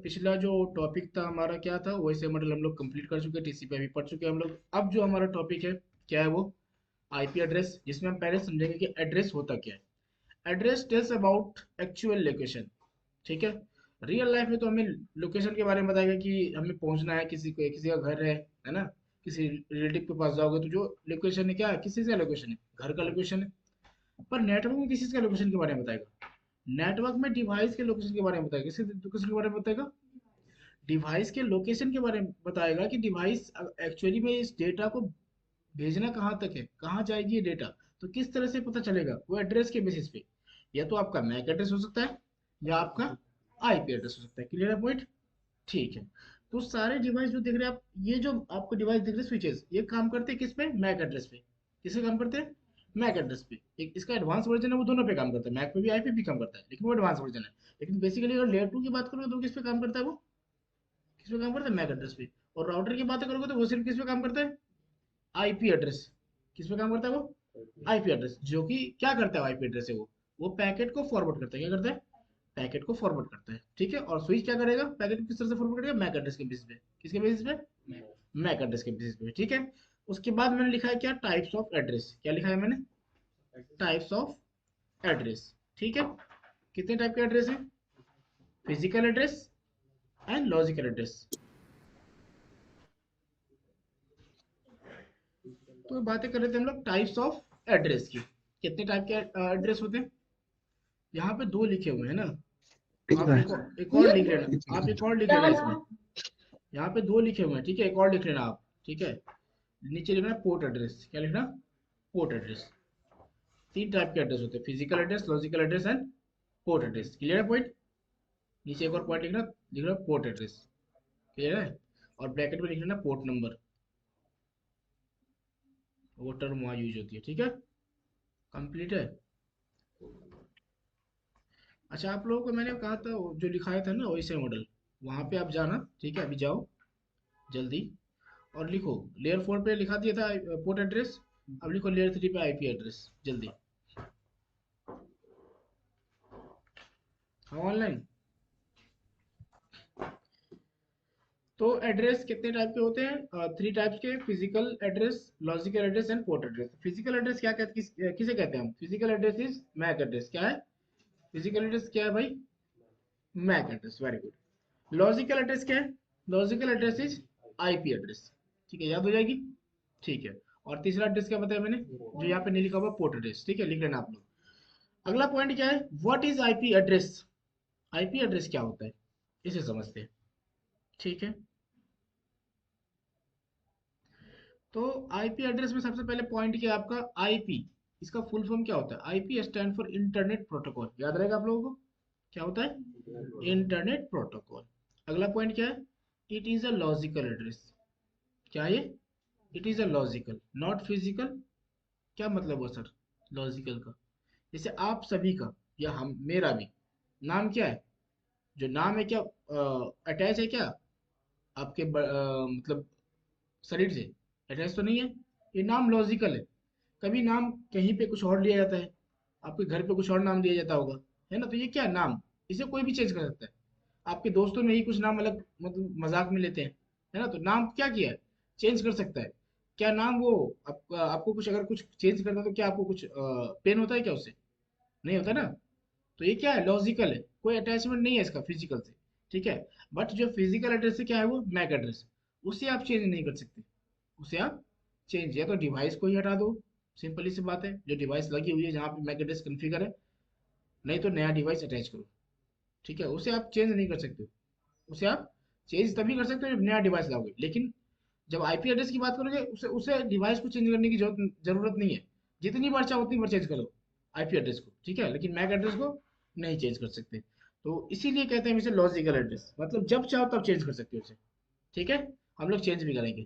पिछला जो टॉपिक था हमारा क्या था, वैसे मॉडल हम लोग कंप्लीट कर चुके हैं, टीसीपी अभी पढ़ चुके हैं हम लोग। अब जो हमारा टॉपिक है क्या है, वो आईपी एड्रेस, जिसमें हम पहले समझेंगे कि एड्रेस होता क्या है। Address tells about actual location. ठीक है। रियल लाइफ में तो हमें लोकेशन के बारे में बताएगा कि हमें पहुंचना है, किसी का घर है ना। किसी रिलेटिव के पास जाओगे तो जो लोकेशन है, क्या है, किसी का लोकेशन है, घर का लोकेशन है। पर नेटवर्क में किसी का लोकेशन के बारे में बताएगा। नेटवर्क में डिवाइस के लोकेशन के बारे में बताएगा। किसी लोकेशन के बारे में बताएगा, डिवाइस के लोकेशन के बारे में बताएगा कि डिवाइस एक्चुअली में इस डेटा को भेजना कहाँ तक है, कहाँ जाएगी ये डेटा। तो किस तरह से पता चलेगा, वो एड्रेस के बेसिस पे। या तो आपका मैक एड्रेस हो सकता है, या आपका आईपी एड्रेस हो सकता है। क्लियर है पॉइंट? ठीक है। तो सारे डिवाइस जो देख रहे हैं आप, ये जो आपको डिवाइस दिख रहे हैं स्विचेस, ये काम करते हैं किस पे, मैक एड्रेस पे। किससे काम करते हैं, मैक एड्रेस पे। एक इसका एडवांस वर्जन है, वो दोनों पे काम करता है, मैक पे भी आईपी भी काम करता है, लेकिन वो एडवांस वर्जन है। लेकिन बेसिकली अगर लेयर 2 की बात करोगे तो किस पे काम करता है, वो किस पे काम करता है, मैक एड्रेस पे। और राउटर की बात करोगे तो वो सिर्फ किस पे काम करता है, आईपी एड्रेस। किस पे काम करता है वो, आईपी एड्रेस। जो कि क्या करता है आईपी एड्रेस है, वो पैकेट को फॉरवर्ड करता है। क्या करता है, पैकेट को फॉरवर्ड करता है। ठीक है। और स्विच क्या करेगा, पैकेट को किस तरह से फॉरवर्ड करेगा, मैक एड्रेस के बेसिस पे। किसके बेसिस पे, मैक एड्रेस के बेसिस पे। ठीक है। उसके बाद मैंने लिखा है क्या, टाइप्स ऑफ एड्रेस। क्या लिखा है मैंने, टाइप्स ऑफ एड्रेस। ठीक है। कितने टाइप के एड्रेस है, physical address and logical address. तो बातें कर रहे थे हम लोग टाइप्स ऑफ एड्रेस की। कितने टाइप के एड्रेस होते हैं, यहाँ पे दो लिखे हुए हैं ना। ठीक आप है। एक और लिख लेना, आप एक और लिख लेना इसमें। यहाँ पे दो लिखे हुए हैं, ठीक है, एक और लिख लेना आप। ठीक है। नीचे लिखना पोर्ट एड्रेस। क्या लिखना, पोर्ट एड्रेस। तीन टाइप के एड्रेस होते हैं, physical address, logical address and port address. Clear है पॉइंट? नीचे एक और पॉइंट लिखना पोर्ट एड्रेस। क्लियर है? और ब्रैकेट में लिख लेना पोर्ट नंबर। वो टर्म वहाँ यूज होती है। ठीक है। कंप्लीट है। अच्छा, आप लोगों को मैंने कहा था जो लिखाया था ना वैसे मॉडल, वहाँ पे आप जाना। ठीक है, अभी जाओ जल्दी और लिखो। लेयर 4 पे लिखा दिया था पोर्ट एड्रेस। अब लिखो लेयर 3 पे आईपी एड्रेस, जल्दी। हाँ, ऑनलाइन। तो एड्रेस कितने टाइप के होते हैं, थ्री टाइप्स के, physical address, logical address and port address. Physical address क्या कहते, किसे कहते हैं हम, physical address is MAC address. क्या है, फिजिकल एड्रेस क्या है भाई, MAC address. Very good. Logical address क्या है, logical address is IP address. ठीक है, याद हो जाएगी। ठीक है। और तीसरा एड्रेस क्या बताया मैंने, जो यहाँ पे नहीं लिखा हुआ, पोर्ट एड्रेस। ठीक है, लिख लेना आप लोग। अगला पॉइंट क्या है, what is IP address. IP address क्या होता है, इसे समझते हैं। ठीक है। तो आईपी एड्रेस में सबसे पहले पॉइंट क्या है आपका, आईपी। इसका फुल फॉर्म क्या होता है, IP stand for internet protocol. याद रहेगा आप लोगों को, क्या होता है, इंटरनेट प्रोटोकॉल। अगला पॉइंट क्या है, it is a logical address. क्या है ये, it is a logical not physical. क्या मतलब हुआ सर, लॉजिकल का, जैसे आप सभी का या हम, मेरा भी नाम क्या है, जो नाम है क्या अटैच है क्या आपके मतलब शरीर से, अटैच तो नहीं है। ये नाम लॉजिकल है। कभी नाम कहीं पे कुछ और लिया जाता है, आपके घर पे कुछ और नाम दिया जाता होगा, है ना। तो ये क्या नाम, इसे कोई भी चेंज कर सकता है। आपके दोस्तों में ही कुछ नाम अलग मतलब मजाक में लेते हैं, है ना। तो नाम क्या किया है, चेंज कर सकता है। क्या नाम वो आपको कुछ अगर कुछ चेंज करना है तो क्या आपको कुछ पेन होता है क्या उससे, नहीं होता ना। तो ये क्या है, लॉजिकल है, कोई अटैचमेंट नहीं है इसका फिजिकल से। ठीक है। बट जो फिजिकल एड्रेस है क्या है, वो मैक एड्रेस, उसे आप चेंज नहीं कर सकते। उसे आप चेंज या तो डिवाइस को ही हटा दो, सिंपली सी बात है, जो डिवाइस लगी हुई है जहाँ पे मैक एड्रेस कन्फिगर है, नहीं तो नया डिवाइस अटैच करो। ठीक है, उसे आप चेंज नहीं कर सकते। उसे आप चेंज तभी कर सकते हो जब नया डिवाइस लाओगे, लेकिन जब आईपी एड्रेस की बात करोगे, उसे उसे डिवाइस को चेंज करने की जरूरत नहीं है। जितनी बार चाहो उतनी बार चेंज करो आईपी एड्रेस को। ठीक है, लेकिन मैक एड्रेस को नहीं चेंज कर सकते। तो इसीलिए कहते हैं इसे लॉजिकल एड्रेस, मतलब जब चाहो तब चेंज कर सकते हो उसे। ठीक है। हम लोग चेंज भी करेंगे।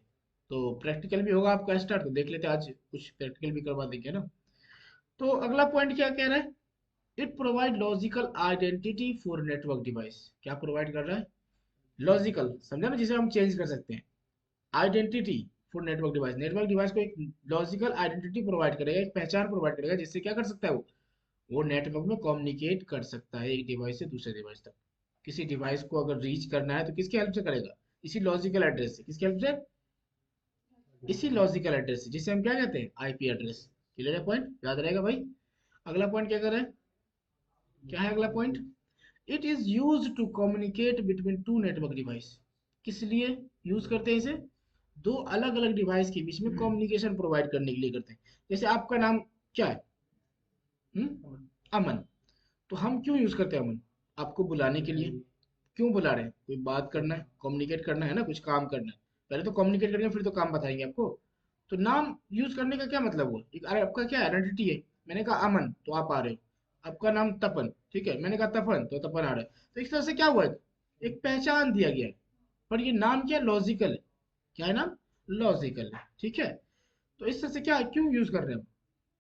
तो प्रैक्टिकल भी होगा आपका स्टार्ट, तो देख लेते हैं आज कुछ प्रैक्टिकल भी करवा देंगे ना। तो अगला पॉइंट क्या कह रहा है, it provide logical identity for network device. क्या प्रोवाइड कर रहा है, लॉजिकल, समझा ना, जिसे हम चेंज कर सकते हैं, identity for network device. Network device को एक लॉजिकल आइडेंटिटी प्रोवाइड करेगा, एक पहचान प्रोवाइड करेगा, जिससे क्या कर सकता है वो नेटवर्क में कम्युनिकेट कर सकता है एक डिवाइस से दूसरे डिवाइस तक। किसी डिवाइस को अगर रीच करना है तो किसकी हेल्प से करेगा? इसी लॉजिकल एड्रेस से। किसकी हेल्प से? इसी लॉजिकल एड्रेस से, जिसे हम क्या कहते हैं? IP address. क्लियर है? पॉइंट याद रहेगा भाई। अगला पॉइंट क्या कर रहे हैं? क्या है अगला point? It is use to communicate between two network device. किस लिए यूज करते हैं इसे? दो अलग अलग डिवाइस के बीच में कम्युनिकेशन प्रोवाइड करने के लिए करते हैं। जैसे आपका नाम क्या है? अमन। तो हम क्यों यूज करते हैं अमन? आपको बुलाने के लिए। क्यों बुला रहे हैं? कोई बात करना है, कम्युनिकेट करना है ना, कुछ काम करना है। पहले तो कम्युनिकेट करेंगे फिर तो काम बताएंगे आपको। तो नाम यूज करने का क्या मतलब हुआ? एक अरे आपका क्या आइडेंटिटी है। मैंने कहा अमन तो आप आ रहे हो। आपका नाम तपन, ठीक है, मैंने कहा तपन तो तपन आ रहा है। तो इस तरह से क्या हुआ? एक पहचान दिया गया है। पर ये नाम क्या? लॉजिकल है। क्या है नाम? लॉजिकल है, ठीक है। तो इस तरह से क्या क्यों यूज कर रहे हैं हम?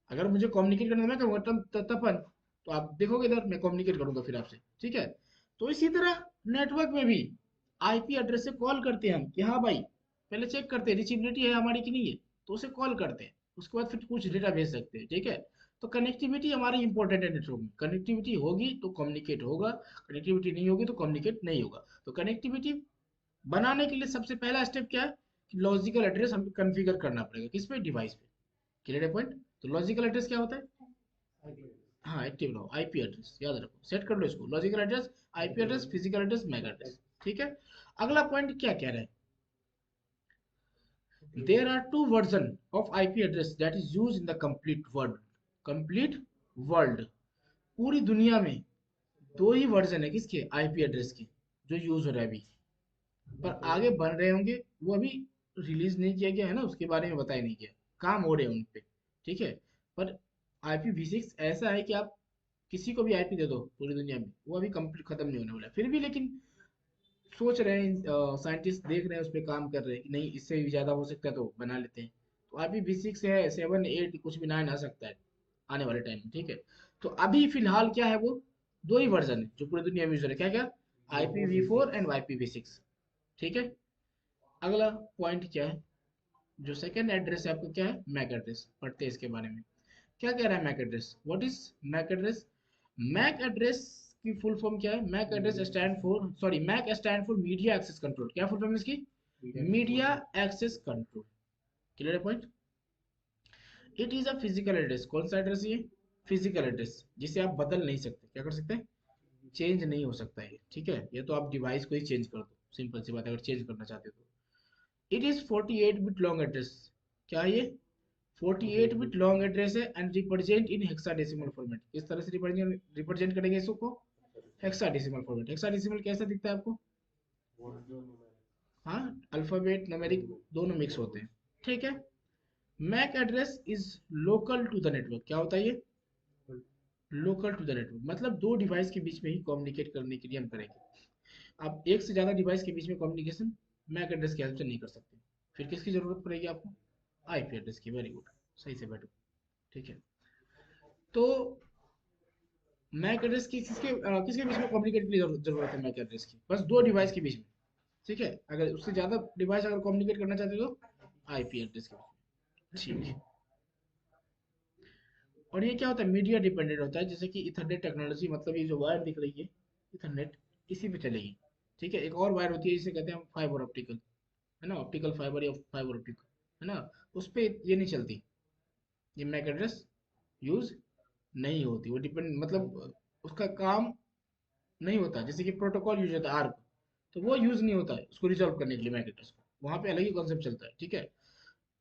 अगर मुझे कम्युनिकेट करना है, मैं कहूँगा तपन, तो आप देखोगे इधर मैं कम्युनिकेट करूंगा फिर आपसे, ठीक है। तो इसी तरह नेटवर्क में भी आईपी एड्रेस से कॉल करते हैं हम कि हाँ भाई, पहले चेक करते हैं रिचेबिलिटी है हमारी कि नहीं है। तो उसे कॉल करते हैं, उसके बाद फिर कुछ डेटा भेज सकते हैं, ठीक है। तो कनेक्टिविटी हमारी इंपॉर्टेंट है नेटवर्क में। कनेक्टिविटी होगी तो कम्युनिकेट होगा, कनेक्टिविटी नहीं होगी तो कम्युनिकेट नहीं होगा। तो कनेक्टिविटी बनाने के लिए सबसे पहला स्टेप क्या है? कि लॉजिकल एड्रेस हमें कॉन्फ़िगर करना पड़ेगा। किस पे? डिवाइस पे। क्लियर है पॉइंट? तो लॉजिकल एड्रेस क्या होता है? हाँ, एक्टिव रहो। आईपी एड्रेस याद रखो, सेट कर लो इसको। Logical address, IP address, physical address, MAC address, ठीक है। अगला पॉइंट क्या कह रहा है? There are two version of IP address that is use in the complete world. Complete world, पूरी दुनिया में दो ही वर्जन है किसके? आईपी एड्रेस के, जो यूज हो रहा है अभी। पर आगे बन रहे होंगे, वो अभी रिलीज नहीं किया गया है ना, उसके बारे में बताया नहीं गया। काम हो रहे हैं उन पे, ठीक है। पर IPv6 ऐसा है कि आप किसी को भी आईपी दे दो पूरी दुनिया में, वो अभी कंप्लीट खत्म नहीं होने वाला है। फिर भी लेकिन सोच रहे हैं, साइंटिस्ट देख रहे हैं, उस पर काम कर रहे हैं कि नहीं इससे भी ज्यादा हो सकता है तो बना लेते हैं। तो IPv6 है 7 8 कुछ भी 9 आ सकता है आने वाले टाइम में, ठीक है। तो अभी फिलहाल क्या है? वो दो ही वर्जन है जो पूरी दुनिया में यूज हो रहा है। क्या क्या? IPv4 एंड IPv6, ठीक है। अगला पॉइंट क्या है? जो सेकंड एड्रेस है आपका क्या है? MAC address. पढ़ते हैं इसके बारे में। क्या कह रहा है MAC address? What is MAC address? MAC address की फुल फॉर्म क्या है? MAC address stand for, sorry, MAC stand for media access control. क्या फुल फॉर्म है इसकी? Media access control. Clear point? It is a physical address. कौन सा address ये? Physical address, जिसे आप बदल नहीं सकते। क्या कर सकते हैं? चेंज नहीं हो सकता है, ठीक है। ये तो आप डिवाइस को ही चेंज कर दो, सिंपल सी बात है, अगर चेंज करना चाहते हो तो। It is 48 bit long address. क्या है ये? 48 बिट लॉन्ग एड्रेस है and represent in hexadecimal format. किस तरह से रिप्रेजेंट रिप्रेजेंट करेंगे इसको? Hexadecimal format. हेक्साडेसिमल कैसा दिखता है आपको? हाँ, अल्फाबेट न्यूमेरिक दोनों मिक्स होते हैं, ठीक है। MAC address is local to the network. क्या होता है ये? लोकल टू द नेटवर्क, मतलब दो डिवाइस के बीच में ही कम्युनिकेट करने के लिए हम करेंगे। आप एक से ज्यादा डिवाइस के बीच में कम्युनिकेशन मैक एड्रेस की हेल्प से नहीं कर सकते। फिर किसकी जरूरत पड़ेगी आपको? आईपी एड्रेस की। वेरी गुड, सही से बैठो, ठीक है। तो मैक एड्रेस की किसके बीच में कम्युनिकेट के लिए जरूरत है मैक एड्रेस की? बस दो डिवाइस के बीच में, ठीक है। अगर उससे ज्यादा डिवाइस अगर कम्युनिकेट करना चाहते हो तो आईपी एड्रेस के बीच में, ठीक है। और ये क्या होता है? मीडिया डिपेंडेंट होता है। जैसे कि इथरनेट टेक्नोलॉजी, मतलब ये जो वायर दिख रही है इथरनेट, इसी पे चलेगी, ठीक है। एक और वायर होती है जिसे कहते हैं फाइबर ऑप्टिकल, है ना, ऑप्टिकल फाइबर या फाइबर ऑप्टिक, है ना। उस पे ये नहीं चलती, ये मैक एड्रेस यूज नहीं होती। वो डिपेंड, मतलब उसका काम नहीं होता। जैसे कि प्रोटोकॉल यूज होता है आर्प, तो वो यूज नहीं होता है उसको रिजॉल्व करने के लिए मैक एड्रेस को। वहाँ पे अलग ही कॉन्सेप्ट चलता है, ठीक है।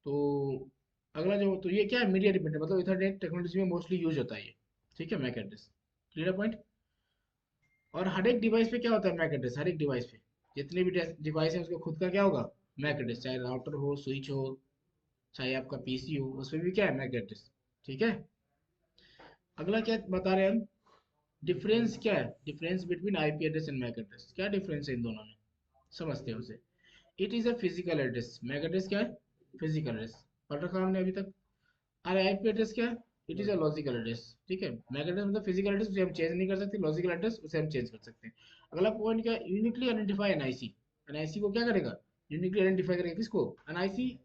तो अगला जो, तो ये क्या है? मीडिया डिपेंडेंट, मतलब इथरनेट टेक्नोलॉजी में मोस्टली यूज होता है ये, ठीक है, मैक एड्रेस। Clear point? और हर एक डिवाइस पे क्या होता है? MAC address. हर एक डिवाइस पे, जितने भी डिवाइस है उसका खुद का क्या होगा? MAC address. चाहे राउटर हो, स्विच हो, चाहे आपका पीसी हो, उसमें भी क्या है? मैक एड्रेस, ठीक है। अगला क्या बता रहे हैं हम? डिफरेंस क्या है? Difference between IP address and MAC address. क्या डिफरेंस है इन दोनों में? समझते हैं उसे। It is a physical address. MAC address क्या है? Physical address. पढ़ रखा हमने अभी तक। और आईपी एड्रेस क्या है? It is a logical address, ठीक है। मैक एड्रेस मतलब फिजिकल एड्रेस, उसे हम चेंज नहीं कर सकते। लॉजिकल एड्रेस उसे हम चेंज कर सकते हैं। अगला पॉइंट क्या है? Uniquely identify NIC. एनआईसी को क्या करेगा? यूनिकली आइडेंटिफाई करेगा। किसको? एनआईसी,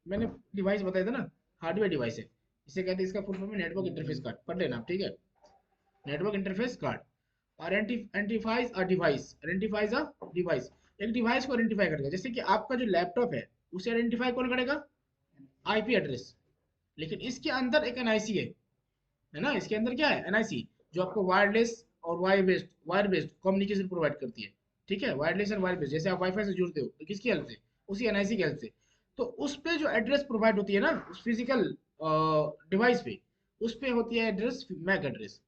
मैंने डिवाइस बताया था ना, हार्डवेयर डिवाइस है। इसे कहते हैं, इसका फुल फॉर्म है नेटवर्क इंटरफेस कार्ड। पढ़ लेना आप, ठीक है। Network interface card. और identifies a device, identifies a device, एक डिवाइस को आइडेंटिफाई करेगा। जैसे कि आपका जो लैपटॉप है उसे आइडेंटिफाई कौन करेगा? IP address. लेकिन इसके अंदर एक एनआईसी है ना, इसके अंदर क्या है? एनआईसी, जो आपको वायरलेस और वायर बेस्ड कम्युनिकेशन प्रोवाइड करती है। ठीक है, वायरलेस और वायर बेस्ड, जैसे आप वाईफाई से जुड़ते हो तो किसकी हेल्प से? उसी एनआईसी की हेल्प से। तो उस पे जो एड्रेस प्रोवाइड होती है ना, उस फिजिकल डिवाइस पे, उस पे होती है एड्रेस, मैक एड्रेस।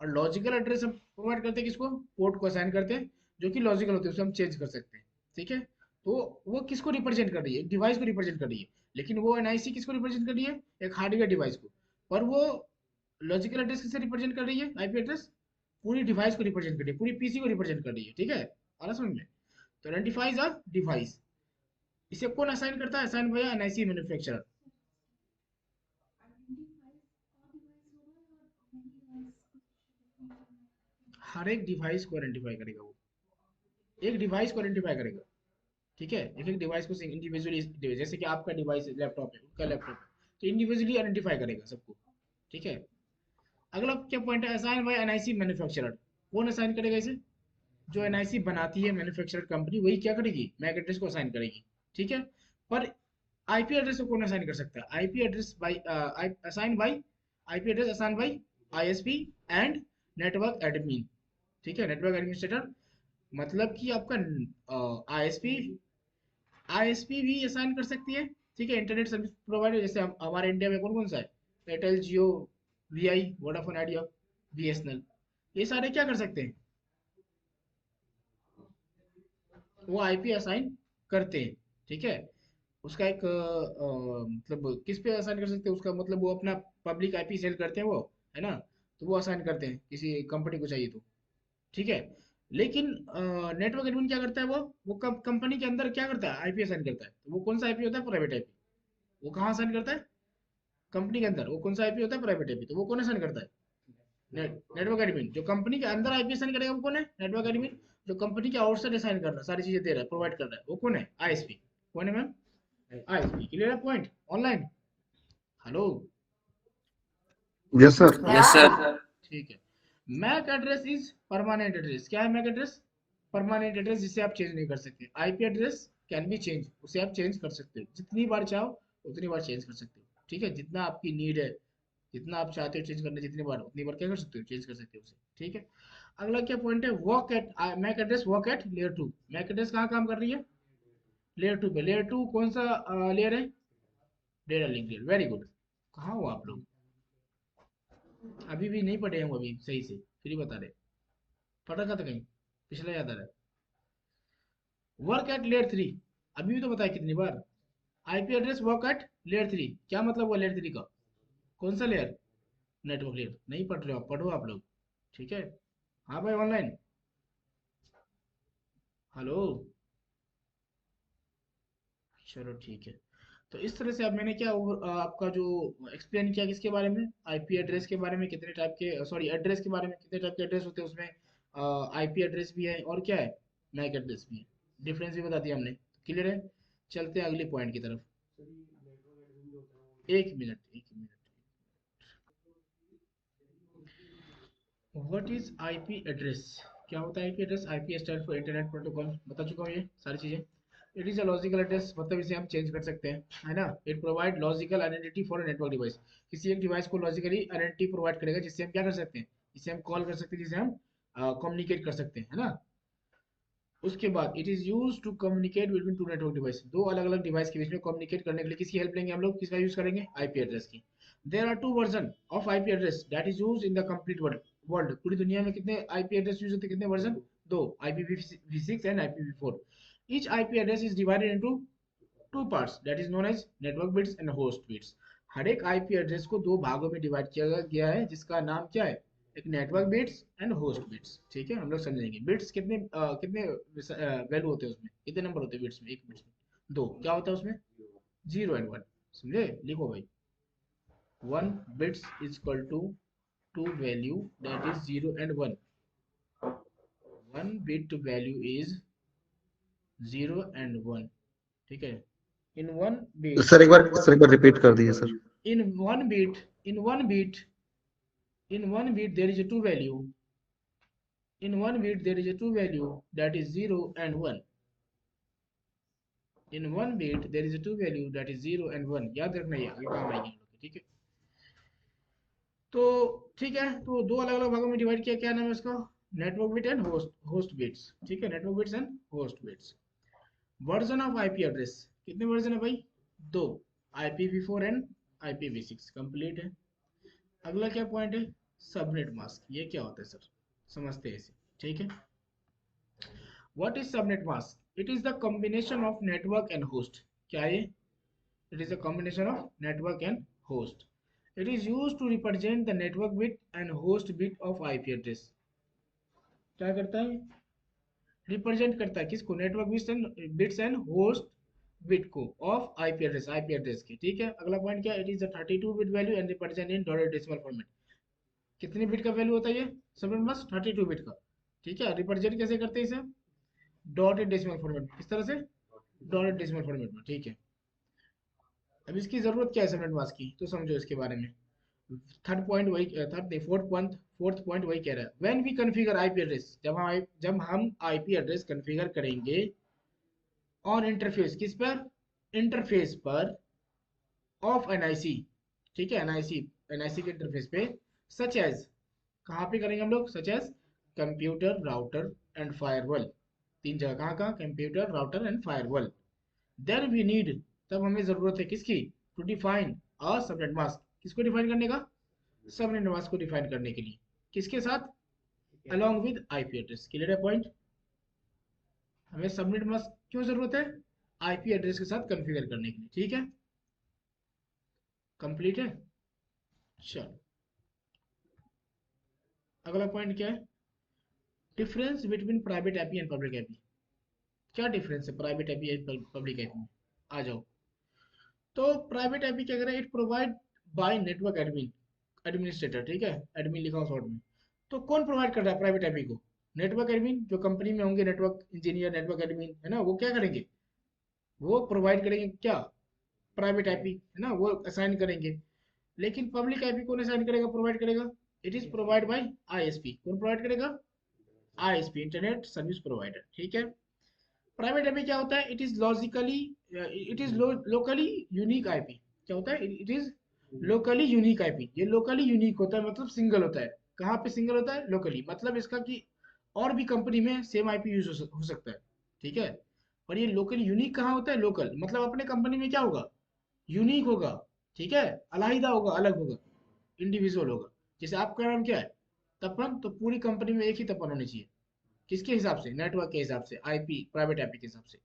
और लॉजिकल एड्रेस हम प्रोवाइड करते हैं किसको? पोर्ट को असाइन करते हैं, जो कि लॉजिकल होते हैं, उसे हम चेंज कर सकते हैं। ठीक है, तो वो किसको रिप्रेजेंट कर रही है? एक डिवाइस को रिप्रेजेंट कर रही है। लेकिन वो एनआईसी किसको रिप्रेजेंट कर रही है? एक हार्डवेयर डिवाइस को। पर वो लॉजिकल एड्रेस किसे रिप्रेजेंट कर रही है? आईपी एड्रेस पूरी डिवाइस को रिप्रेजेंट कर रही है, पूरी पीसी को रिप्रेजेंट कर रही है। ठीक है, आ रहा समझ में? तो आइडेंटिफाइज अ डिवाइस, इसे कौन असाइन करता है? Assign by NIC manufacturer. हर एक डिवाइस को आइडेंटिफाई करेगा वो, एक डिवाइस को आइडेंटिफाई करेगा। ठीक है, एक एक डिवाइस को इंडिविजुअली, जैसे कि आपका डिवाइस लैपटॉप है, उनका लैपटॉप है, तो इंडिविजुअली आइडेंटिफाई करेगा सबको। ठीक है, अगला क्या पॉइंट है? Assign by NIC manufacturer. कौन असाइन करेगा इसे? जो एनआईसी बनाती है, मैन्युफैक्चरर कंपनी, वही क्या करेगी? मैक एड्रेस को असाइन करेगी। ठीक है, पर आईपी एड्रेस को कौन असाइन कर सकता है? IP address by assign by, IP address assign by ISP and network admin. ठीक है, नेटवर्क एडमिनिस्ट्रेटर, मतलब कि आपका आईएसपी, आईएसपी भी असाइन कर सकती है। ठीक है, इंटरनेट सर्विस प्रोवाइडर, जैसे हमारे इंडिया में कौन कौन सा है? एयरटेल, जियो, वीआई, वोडाफोन आइडिया, बीएसएनएल, ये सारे क्या कर सकते हैं? वो आईपी असाइन करते हैं। ठीक है, उसका एक मतलब किस पे असाइन कर सकते हैं? उसका मतलब वो अपना पब्लिक आईपी सेल करते हैं वो, है ना, तो वो असाइन करते हैं किसी कंपनी को चाहिए तो। ठीक है, लेकिन नेटवर्क एडमिन क्या करता है? वो कंपनी के अंदर क्या करता है? आईपी असाइन करता है। तो वो कौन सा आईपी होता है? Private IP. वो कहाँ असाइन करता है? कंपनी के अंदर। वो कौन सा आईपी होता है? Private IP. तो वो कौन असाइन करता है? Network admin. जो कंपनी के अंदर आईपी असाइन करेगा वो कौन है? Network admin. जो कंपनी के आउटसाइड असाइन कर रहा है, सारी चीजें दे रहा है, प्रोवाइड कर रहा है, वो कौन है? आईएसपी। कौन है मैम? आईएसपी। क्लियर है point? Online? Hello? Yes sir. Yes sir. ठीक है, MAC address is permanent address. क्या है मैक एड्रेस? परमानेंट एड्रेस, जिसे आप चेंज नहीं कर सकते। IP address can be change, उसे आप चेंज कर सकते हो, जितनी बार चाहो उतनी बार चेंज कर सकते हो। ठीक है, जितना आपकी नीड है, जितना आप चाहते हो चेंज करना, जितनी बार उतनी बार क्या कर सकते हो? चेंज कर सकते हो उसे। ठीक है, अगला क्या पॉइंट है? Work at, MAC address work at layer 2। MAC address कहाँ काम कर रही है? लेयर 2 पे। लेयर 2 कौन सा लेयर है? Data link layer. Very good. कहाँ हो आप लोग? अभी भी नहीं पढ़े हम अभी सही से, फिर ही बता रहे। पढ़ा था कहीं? पिछला याद आ रहा है? वर्क एट लेयर 3, अभी भी तो बताया कितनी बार? IP address work at layer 3, क्या मतलब हुआ लेयर 3 का? कौन सा लेयर? Network layer. नहीं पढ़ रहे हो आप? पढ़ो आप लोग। ठीक है, हाँ भाई ऑनलाइन? हेलो? चलो ठीक है। तो इस तरह से अब मैंने क्या आपका जो एक्सप्लेन किया, किसके बारे में? आईपी एड्रेस के बारे में, कितने टाइप के, सॉरी एड्रेस के बारे में, कितने टाइप के एड्रेस होते हैं उसमें। आईपी एड्रेस भी है और क्या है? मैक एड्रेस भी है। डिफरेंस भी बता दिया हमने। क्लियर है? चलते हैं अगले पॉइंट की तरफ। एक मिनट, एक minute. What is IP address? क्या होता है IP address? IP stand for internet protocol, बता चुका हूँ ये सारी चीजें। It is a logical address, मतलब इसे हम चेंज कर सकते हैं, है ना। It provide logical identity for network device. किसी एक डिवाइस को लॉजिकली आइडेंटिटी प्रोवाइड करेगा, जिससे हम क्या कर सकते हैं? जिसे हम कॉल कर सकते हैं, जिसे हम कम्युनिकेट कर सकते हैं, है ना। उसके बाद it is use to communicate between two network device. दो अलग अलग डिवाइस के बीच में कम्युनिकेट करने के लिए किसकी हेल्प लेंगे हम लोग? किसका यूज करेंगे? आईपी एड्रेस की। There are two version of IP address that is use in the complete world. पूरी दुनिया में कितने आईपी एड्रेस यूज होते हैं? कितने वर्जन? दो, IPv6 and IPv4। Each IP address is divided into two parts that is known as network bits and host bits. हर एक आईपी एड्रेस को दो भागों में डिवाइड किया गया है, जिसका नाम क्या है? एक network bits and host bits. ठीक है, हम लोग समझेंगे बिट्स कितने कितने वैल्यू होते हैं उसमें, कितने नंबर होते हैं बिट्स में? एक बिट्स में दो। क्या होता है उसमें? 0 and 1। समझे? लिखो भाई, 1 bits is equal to two value, that is 0 and 1। 1 bit value is 0 and 1। ठीक है, in one bit, सर एक बार रिपीट कर दीजिए sir. in one bit, in one bit there is a two value, In one bit there is a two value that is 0 and 1. In one bit there is a two value that is 0 and 1. याद रखना ये आगे काम आएगी हम लोग के, ठीक है। तो ठीक है, तो दो अलग अलग भागों में डिवाइड किया, क्या नाम है उसका, network bit and host bits, ठीक है, network bits and host bits. Version of IP address, कितने वर्जन है भाई, दो, IPv4 एंड IPv6 कंप्लीट है। अगला क्या पॉइंट है, सबनेट मास्क, ये क्या होता है सर, समझते हैं इसे, ठीक है। What is subnet mask, it is the combination of network and host, क्या है, it is a combination of network and host. It is used to represent the network bit and host bit of IP address. क्या करता है, represent करता है किसको, network bits and host bit को of IP address के, ठीक है। अगला पॉइंट क्या, it is the 32 bit value and represent in dollar decimal format. कितने बिट का वैल्यू होता है ये, सबनेट मास्क 32 बिट का, ठीक है। रिप्रेजेंट कैसे करते हैं इसे, डॉटेड डेसिमल फॉर्मेट में, किस तरह से, डॉटेड डेसिमल फॉर्मेट में, ठीक है। अब इसकी जरूरत क्या है सबनेट मास्क की, तो समझो इसके बारे में। थर्ड पॉइंट वही, थर्ड नहीं, फोर्थ पॉइंट वही कह रहा है, when we configure IP address, जब हम आईपी एड्रेस कॉन्फ़िगर करेंगे ऑन इंटरफेस, किस पर, इंटरफेस पर ऑफ एनआईसी, ठीक है, एनआईसी के इंटरफेस पे, सच एज, कहाँ पे करेंगे हम लोग, such as computer router and firewall, तीन जगह, कहाँ कहाँ, computer router and firewall. Then we need, तब हमें जरूरत है किसकी, to define a subnet mask, किसको डिफाइन करने का, सबनेट मास्क को डिफाइन करने के लिए, किसके साथ, along with IP address, clear है पॉइंट। हमें सबनेट मास्क क्यों जरूरत है, आईपी एड्रेस के साथ कॉन्फ़िगर करने के लिए, ठीक है, कंप्लीट है। चलो अगला पॉइंट क्या है, difference between private IP and public IP, क्या डिफरेंस है private IP and public IP में, आ जाओ। तो प्राइवेट आईपी क्या करें, it provide by network administrator, ठीक है, एडमिन लिखा हूँ शॉर्ट में। तो कौन प्रोवाइड कर रहा है प्राइवेट आईपी को, नेटवर्क एडमिन, जो कंपनी में होंगे नेटवर्क इंजीनियर, नेटवर्क एडमिन है ना, वो क्या करेंगे, वो प्रोवाइड करेंगे क्या, प्राइवेट आईपी है ना, वो असाइन करेंगे। लेकिन पब्लिक आईपी कौन असाइन करेगा, प्रोवाइड करेगा, it is provide by ISP, कौन प्रोवाइड करेगा, आईएसपी, इंटरनेट सर्विस प्रोवाइडर, ठीक है। प्राइवेट आईपी क्या होता है, it is locally unique IP, क्या होता है, it is locally unique IP, ये लोकली यूनिक होता है, मतलब सिंगल होता है, कहाँ पे सिंगल होता है, लोकली, मतलब इसका कि और भी कंपनी में सेम आईपी यूज हो सकता है, ठीक है। और ये लोकली यूनिक कहाँ होता है, लोकल, मतलब अपने कंपनी में क्या होगा, यूनिक होगा, ठीक है, अलग होगा, अलग होगा, इंडिविजुअल होगा। जैसे आपका नाम क्या है, तपन, तो पूरी कंपनी में एक ही तपन होनी चाहिए, किसके हिसाब से, नेटवर्क के हिसाब से, आईपी प्राइवेट आईपी के हिसाब से,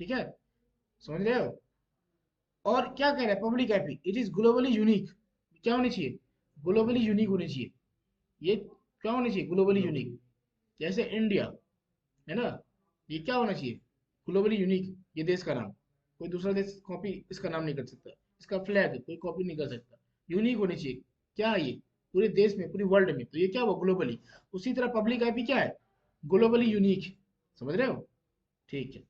ठीक है, समझ रहे हो। और क्या कह रहा है public IP, it is globally unique, क्या होनी चाहिए, ग्लोबली यूनिक होनी चाहिए, ये क्या होनी चाहिए, ग्लोबली यूनिक, जैसे इंडिया है ना, ये क्या होना चाहिए, ग्लोबली यूनिक, ये देश का नाम, कोई दूसरा देश कॉपी इसका नाम नहीं कर सकता, इसका फ्लैग कोई कॉपी नहीं कर सकता, यूनिक होनी चाहिए, क्या है ये, पूरे देश में, पूरी वर्ल्ड में, तो ये क्या हुआ, ग्लोबली। उसी तरह पब्लिक आईपी क्या है, ग्लोबली यूनिक, समझ रहे हो, ठीक है।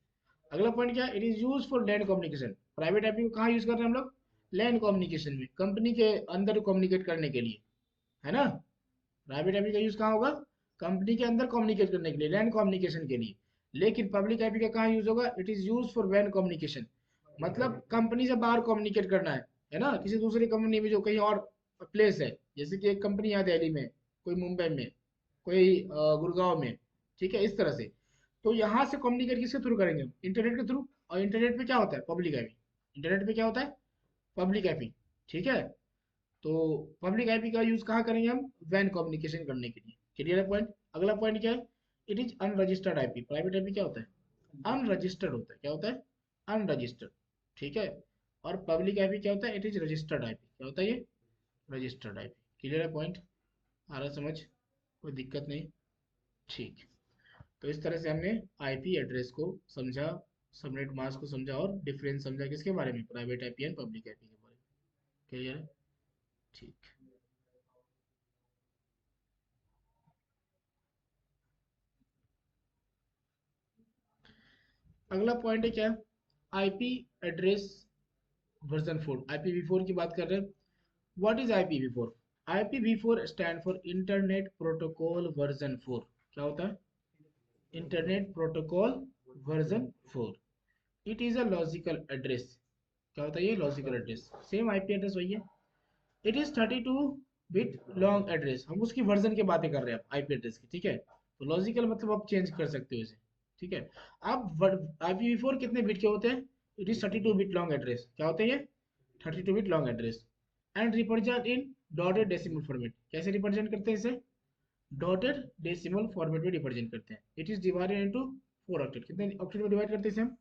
अगला पॉइंट क्या है, it is use for land communication, private IP को कहाँ यूज कर रहे हैं हम लोग, लैंड कम्युनिकेशन में, कंपनी के अंदर कम्युनिकेट करने के लिए, है ना। प्राइवेट आईपी का यूज कहाँ होगा, कंपनी के अंदर कम्युनिकेट करने के लिए, लैंड कम्युनिकेशन के लिए। लेकिन पब्लिक आईपी का कहाँ यूज होगा, इट इज यूज फॉर वैन कम्युनिकेशन, मतलब कंपनी से बाहर कम्युनिकेट करना है ना, किसी दूसरी कंपनी में जो कहीं और प्लेस है, जैसे कि एक कंपनी है दिल्ली में, कोई मुंबई में, कोई गुड़गांव में, ठीक है, इस तरह से। तो यहाँ से कम्युनिकेट किसके थ्रू करेंगे, इंटरनेट के थ्रू, और इंटरनेट पे क्या होता है, पब्लिक आईपी, इंटरनेट पे क्या होता है, पब्लिक आईपी, ठीक है। तो पब्लिक आईपी का यूज कहाँ करेंगे हम, वैन कम्युनिकेशन करने के लिए, क्लियर है पॉइंट। अगला पॉइंट क्या है, it is unregistered IP, private IP क्या होता है, अनरजिस्टर्ड होता है, क्या होता है, अनरजिस्टर्ड, ठीक है। और पब्लिक आईपी क्या होता है, इट इज रजिस्टर्ड आईपी, क्या होता है ये, रजिस्टर्ड आईपी, क्लियर है पॉइंट, आ रहा समझ, कोई दिक्कत नहीं, ठीक। तो इस तरह से हमने आईपी एड्रेस को समझा, सबनेट मास्क को समझा, और डिफरेंस समझा, किसके बारे में, private IP and public IP के बारे में, क्लियर है, ठीक। अगला पॉइंट है क्या, आईपी एड्रेस वर्जन 4, IPv4 की बात कर रहे हैं। What is IPv4, IPv4 stand for internet protocol version 4, क्या होता है? Internet protocol version 4। It is a logical address. क्या होता है ये? Logical address. Same IP address वही है। It is 32 bit long address. हम उसकी वर्जन की बातें कर रहे हैं आईपी एड्रेस की, ठीक है? तो लॉजिकल मतलब आप चेंज कर सकते हो इसे, ठीक है? अब IPv4 कितने बिट के होते हैं? It is 32 bit long address. क्या होते हैं ये? 32 bit long address and represent in dotted decimal format. कैसे रिप्रेजेंट करते हैं इसे? डॉटेड डेसिमल फॉर्मेट में रिप्रेजेंट करते हैं। It is divided into 4 octet. कितने ऑक्टेट में डिवाइड करते हैं इसे हम?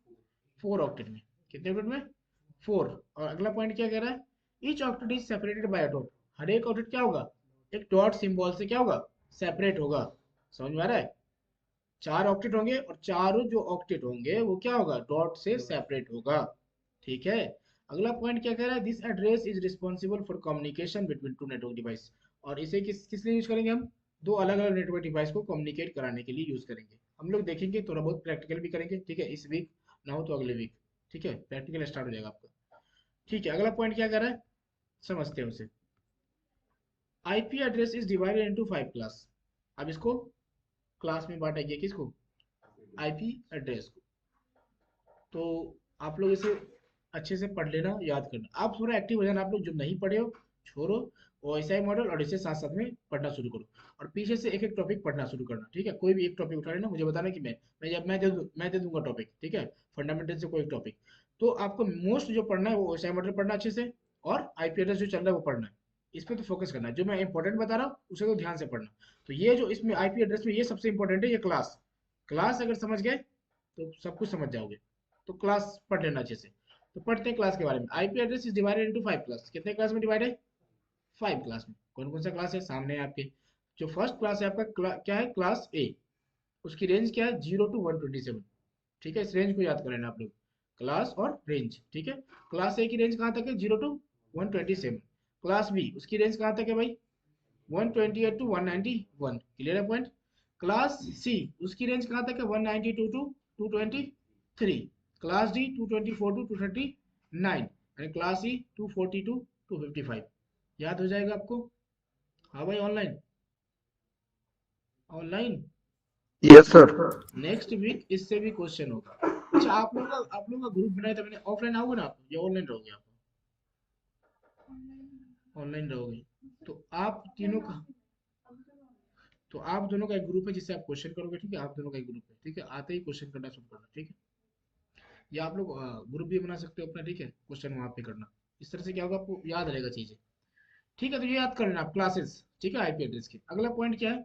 4 ऑक्टेट में। कितने ऑक्टेट में? 4। और अगला पॉइंट क्या कह रहा है? Each octet is separated by a dot. हर एक ऑक्टेट क्या होगा? एक डॉट सिंबल से क्या होगा? सेपरेट होगा। समझ में आ रहा है? 4 ऑक्टेट होंगे और चारों जो ऑक्टेट होंगे वो क्या होगा? डॉट से सेपरेट होगा, ठीक है? अगला पॉइंट क्या कह रहा है? This address is responsible for communication between two network device. और इसे किस लिए यूज करेंगे हम? दो अलग अलग नेटवर्क डिवाइस को कम्युनिकेट कराने के लिए यूज करेंगे। हम लोग देखेंगे, थोड़ा बहुत प्रैक्टिकल भी करेंगे, ठीक है? इस वीक ना हो तो अगले वीक, ठीक है? प्रैक्टिकल स्टार्ट हो जाएगा आपका, ठीक है? अगला पॉइंट क्या कर रहा है, समझते हैं उसे। IP address is divided into 5 class. अब इसको क्लास में बांटा गया, किसको? आईपी एड्रेस को। तो आप लोग इसे अच्छे से पढ़ लेना, याद करना। आप थोड़ा एक्टिव हो जाना, आप लोग जो नहीं पढ़े हो छोड़ो, OSI मॉडल और इसे साथ साथ में पढ़ना शुरू करो। और पीछे से एक एक टॉपिक पढ़ना शुरू करना, ठीक है? कोई भी एक टॉपिक उठा लेना, मुझे बताना कि मैं दे दूंगा टॉपिक, ठीक है? फंडामेंटल से कोई टॉपिक। तो आपको मोस्ट जो पढ़ना है वो OSI मॉडल पढ़ना अच्छे से, और आईपी एड्रेस जो चल रहा है वो पढ़ना है। इस पे तो फोकस करना है। जो मैं इंपॉर्टेंट बता रहा हूँ उसे तो ध्यान से पढ़ना। तो ये जो इसमें आईपी एड्रेस में ये सबसे इंपॉर्टेंट है, ये क्लास। क्लास अगर समझ गए तो सब कुछ समझ जाओगे। तो क्लास पढ़ लेना अच्छे से। तो पढ़ते हैं क्लास के बारे में। IP address is divided into 5 class. कितने क्लास में डिवाइड है? 5 क्लास में। कौन कौन सा क्लास है? सामने है आपके। जो फर्स्ट क्लास है आपका क्या है? क्लास ए। उसकी रेंज क्या है? 0 to 127, ठीक है? इस रेंज को याद कर लेना आप लोग, क्लास और रेंज, ठीक है? क्लास ए की रेंज कहाँ तक है? 0 to 127। क्लास बी, उसकी रेंज कहाँ तक है भाई? 128 to 191। क्लियर है पॉइंट? क्लास सी, उसकी रेंज कहाँ तक है? 192 to 223। Class D 224 to 239। And class E 240 to 255। याद हो जाएगा आपको? हाँ भाई, online online. Yes sir. Next week इससे भी क्वेश्चन होगा। अच्छा, आप लोग का ग्रुप बनाया था मैंने, ऑफलाइन आओगे ना आप, या ऑनलाइन रहोगे? आप ऑनलाइन रहोगे। तो आप तीनों का, तो आप दोनों का एक ग्रुप है जिससे आप क्वेश्चन करोगे, ठीक है? आप दोनों का एक ग्रुप है, ठीक है? आते ही क्वेश्चन करना शुरू करना, ठीक है? या आप लोग ग्रुप भी बना सकते हो अपना, ठीक है? क्वेश्चन वहां पे करना। इस तरह से क्या होगा, आपको याद रहेगा चीजें, ठीक है? तो ये याद कर लेना आप क्लासेस, ठीक है? आईपी एड्रेस के। अगला पॉइंट क्या है?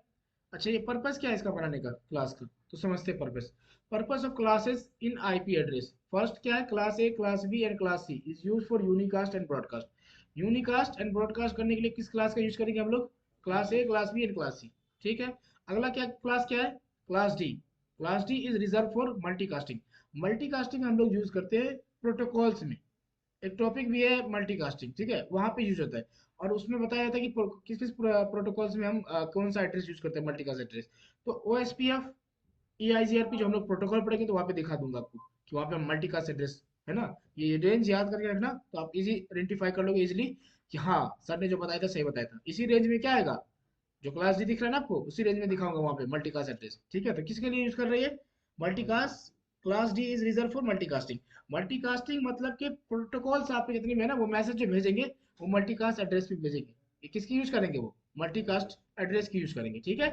अच्छा, ये पर्पस क्या है इसका बनाने का, क्लास का? तो समझते हैं purpose. Purpose of classes in IP address. First क्या है? Class A, class B and class C is use for unicast and broadcast. Unicast and broadcast करने के लिए किस क्लास का यूज करेंगे हम लोग? Class A, class B and class C, ठीक है? अगला क्या क्लास क्या है? Class D. Class D is reserve for multicasting. Multicasting हम लोग यूज करते हैं प्रोटोकॉल्स में। एक टॉपिक भी है मल्टीकास्टिंग, ठीक है? वहां पे यूज होता है। और उसमें बताया जाता है कि किस किस प्रोटोकॉल्स में हम कौन सा एड्रेस यूज करते हैं, मल्टीकास्ट एड्रेस। तो OSPF, EIGRP जो हम लोग प्रोटोकॉल पढ़ेंगे तो वहाँ पे दिखा दूंगा आपको कि वहाँ पे मल्टीकास्ट एड्रेस है ना। ये रेंज याद करके रखना, तो आप इजी आइडेंटिफाई कर लोगे इजिली कि हाँ, सर ने जो बताया था सही बताया था। इसी रेंज में क्या आएगा? जो क्लास डी दिख रहा है ना आपको, उसी रेंज में दिखाऊंगा वहाँ पे मल्टीकास्ट एड्रेस, ठीक है? तो किसके लिए यूज कर रही है? Multicast. Class D is reserve for multicasting. Multicasting मतलब कि प्रोटोकॉल्स आपके जितने में है ना, वो मैसेज जो भेजेंगे वो मल्टीकास्ट एड्रेस पे भेजेंगे। ये किसकी यूज करेंगे? वो मल्टीकास्ट एड्रेस की यूज करेंगे, ठीक है?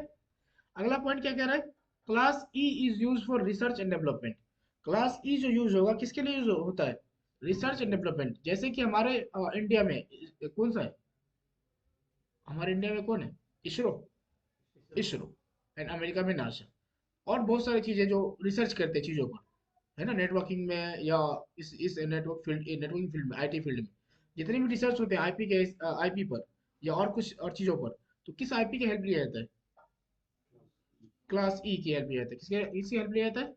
अगला पॉइंट क्या कह रहा है? Class E is use for research and development. Class ई जो यूज होगा किसके लिए यूज होता है? Research and development. जैसे कि हमारे इंडिया में कौन सा है? हमारे इंडिया में कौन है? इसरो। इसरो। एंड अमेरिका में नासा। और बहुत सारी चीजें जो रिसर्च करते हैं चीजों पर, है ना? नेटवर्किंग में, या इस नेटवर्किंग फील्ड में, IT फील्ड में जितने भी रिसर्च होते हैं आईपी के, आईपी पर या और कुछ और चीजों पर, तो किस आईपी की हेल्प लिया जाता है? क्लास ई की हेल्प लिया जाता है। किसकी हेल्प लिया जाता है?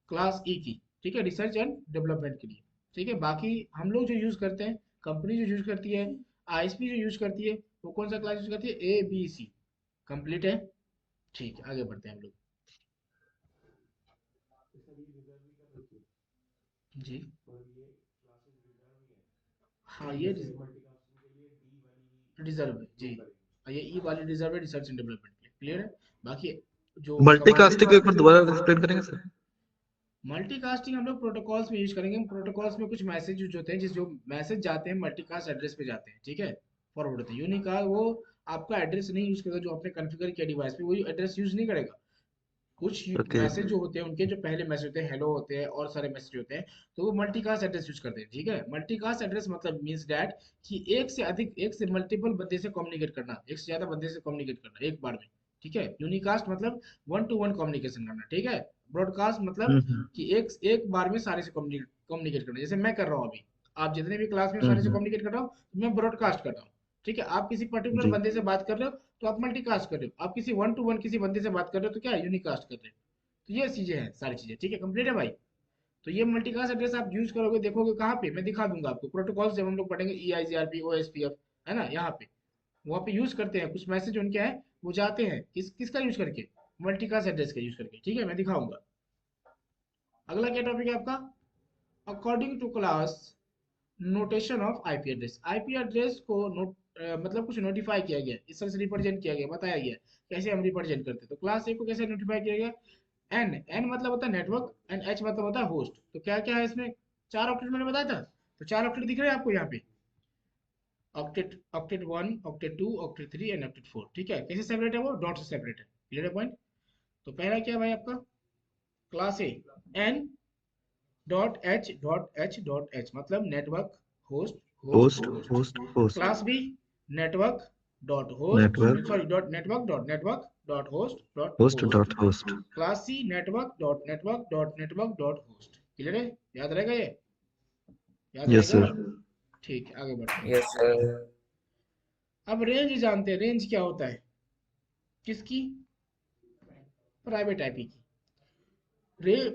क्लास ई की, ठीक है? रिसर्च एंड डेवलपमेंट के लिए, ठीक है? बाकी हम लोग जो यूज करते हैं, कंपनी जो यूज करती है, ISP जो यूज करती है, वो कौन सा क्लास यूज करती है? ABC। कंप्लीट है, ठीक है? आगे बढ़ते हैं हम लोग। जी। हाँ, ये रिजर्व है जी। ये ई वाली रिजर्व है रिसर्च एंड डेवलपमेंट के लिए, क्लियर है? बाकी जो मल्टीकास्टिंग को एक बार दोबारा एक्सप्लेन करेंगे सर? मल्टीकास्टिंग हम लोग प्रोटोकॉल्स में यूज करेंगे। प्रोटोकॉल्स में कुछ मैसेज यूज होते हैं, जिस जो मैसेज जाते हैं मल्टीकास्ट एड्रेस पे जाते हैं, ठीक है, फॉरवर्ड होते हैं। यूनिकास्ट वो आपका एड्रेस नहीं यूज करेगा जो आपने कॉन्फ़िगर किया डिवाइस पे, वही एड्रेस यूज नहीं करेगा। कुछ ओके। मैसेज जो होते हैं उनके जो पहले मैसेज होते हैं, हेलो होते हैं और सारे मैसेज होते हैं, तो वो मल्टीकास्ट एड्रेस यूज करते हैं, ठीक है। मल्टीकास्ट एड्रेस मतलब मींस दैट कि एक से मल्टीपल बंदे से कम्युनिकेट करना, एक से ज्यादा बंदे से कम्युनिकेट करना एक बार में, ठीक है। यूनिकास्ट मतलब वन टू वन कम्युनिकेशन करना, ठीक है। ब्रॉडकास्ट मतलब हम्म कि एक एक बार में सारे से कम्युनिकेट करना, जैसे मैं कर रहा हूँ अभी, आप जितने भी क्लास में सारे से हम्म। कम्युनिकेट कर रहा हूँ, मैं ब्रॉडकास्ट कर रहा हूँ, ठीक है। आप किसी पर्टिकुलर जी। बंदे से बात कर रहे हो तो आप मल्टीकास्ट कर रहे हो, आप किसी वन टू वन किसी बंदे से बात कर रहे हो तो क्या यूनिकास्ट कर रहे हो। तो ये चीजें हैं, सारी चीजें, ठीक है, कंप्लीट है भाई। तो ये मल्टीकास्ट एड्रेस आप यूज करोगे, देखोगे कहाँ पे, मैं दिखा दूंगा आपको प्रोटोकॉल जब हम लोग पढ़ेंगे, EIGRP OSPF, है ना, यहाँ पे वहाँ पे यूज करते हैं। कुछ मैसेज उनके हैं वो जाते हैं किसका यूज करके, मल्टीकास्ट एड्रेस का यूज करके, ठीक है, मैं दिखाऊंगा। अगला क्या टॉपिक है आपका, according to class notation of IP address. IP address को नोट मतलब कुछ नोटिफाई किया गया, इस तरह से रिप्रेजेंट किया गया, बताया गया कैसे हम रिप्रेजेंट करते हैं। तो क्लास ए को कैसे नोटिफाई किया गया, एन एन मतलब होता है नेटवर्क, एंड एच मतलब होता है होस्ट। तो क्या क्या है इसमें, चार ऑक्टेट मैंने बताया था, तो चार ऑक्टेट दिख रहे हैं आपको यहाँ पे, octet octet one, octet two, octet three and octet four, ठीक है। कैसे सेपरेट है, वो डॉट से सेपरेट है, क्लियर है पॉइंट। तो पहला क्या है भाई आपका, class A N dot H मतलब network host host host host. Host host. Class B network dot host, network sorry dot network dot host dot host host. Dot host. Class C network dot host, clear है, याद रहेगा ये, याद yes रहेगा। Sir. ठीक है, आगे बढ़ते हैं। Yes sir. अब रेंज जानते हैं, रेंज क्या होता है किसकी, प्राइवेट आईपी की।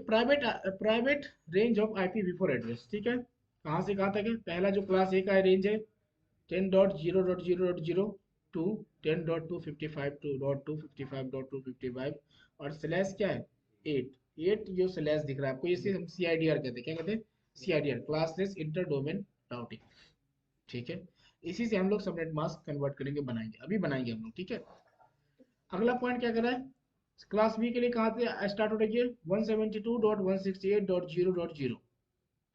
Private range of IP before address, ठीक है। कहाँ से कहाँ तक है, पहला जो क्लास ए का रेंज है 10.0.0.0 टू 10.255.255.255 और स्लैश क्या है 8 जो स्लैश दिख रहा है आपको, इसे हम CIDR कहते हैं, क्या कहते हैं, CIDR, classless inter domain routing, ठीक है। इसी से हम लोग सबनेट मास्क कन्वर्ट करेंगे, बनाएंगे, अभी बनाएंगे हम लोग, ठीक है। अगला पॉइंट क्या कर रहा है, क्लास बी के लिए कहाँ से स्टार्ट हो रही है, 172.168.0.0,